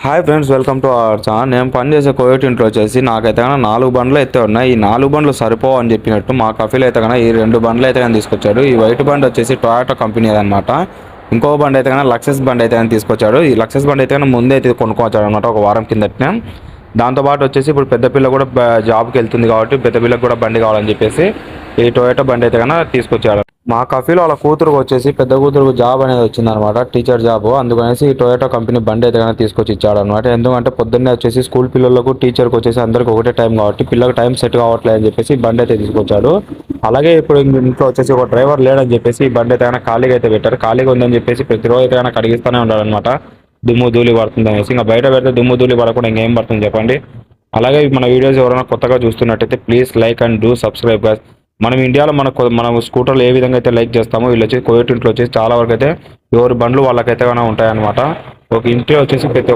Hi friends, welcome to our channel. నేను పనిచేసే కోయోట్ ఇంట్లో వచ్చేసి నాకైతే కానీ 4 బండ్లు అయితే ఉన్నాయి. ఈ 4 బండ్లు సరిపోవు అని చెప్పినట్టు మా కఫీలు అయితే కానీ ఈ 2 బండ్లు అయితే కానీ తీసుకొచ్చాడు. ఈ వైట్ బండి వచ్చేసి టొయాటో కంపెనీ అనమాట. ఇంకో బండి అయితే కానీ లక్సెస్ బండి అయితే కానీ తీసుకొచ్చాడు. ఈ లక్సెస్ బండి అయితే కానీ ముందే అయితే కొనుక్కొచ్చాడు అనమాట, ఒక వారం కిందటనే. దాంతోపాటు వచ్చేసి ఇప్పుడు పెద్ద పిల్ల కూడా జాబ్కి వెళ్తుంది కాబట్టి పెద్ద పిల్లకి కూడా బండి కావాలని చెప్పేసి ఈ టొయాటో బండి అయితే కానీ తీసుకొచ్చాడు. మా కఫీలో వాళ్ళ కూతురుకు వచ్చేసి పెద్ద కూతురుకు జాబ్ అనేది వచ్చిందనమాట, టీచర్ జాబ్. అందుకనేసి ఈ టొయాటో కంపెనీ బండి అయితే కానీ తీసుకొచ్చి ఇచ్చాడు అనమాట. ఎందుకంటే పొద్దున్నే వచ్చేసి స్కూల్ పిల్లలకు టీచర్కి వచ్చేసి అందరికి ఒకటే టైం కాబట్టి పిల్లలకు టైం సెట్ కావట్లేదు అని చెప్పేసి బండి అయితే తీసుకొచ్చాడు. అలాగే ఇప్పుడు ఇంట్లో వచ్చేసి ఒక డ్రైవర్ లేడని చెప్పేసి ఈ బండి అయితే కానీ ఖాళీగా అయితే పెట్టారు. ఖాళీగా ఉందని చెప్పేసి ప్రతిరోజు అయితే కానీ కడిగిస్తూనే ఉన్నాడు అనమాట, దుమ్ము ధూళి పడుతుంది అనేసి. ఇంకా బయట పెడితే దుమ్ము ధూళి పడకుండా ఇంకేం పడుతుంది చెప్పండి. అలాగే మన వీడియోస్ ఎవరైనా కొత్తగా చూస్తున్నట్టయితే please like and do subscribe guys. మనం ఇండియాలో మన స్కూటర్లు ఏ విధంగా అయితే లైక్ చేస్తామో వీళ్ళు వచ్చి కోయోట్ ఇంట్లో వచ్చేసి చాలా వరకు అయితే ఎవరి బండ్లు వాళ్ళకైతే ఉంటాయన్నమాట. ఒక ఇంట్లో వచ్చేసి ప్రతి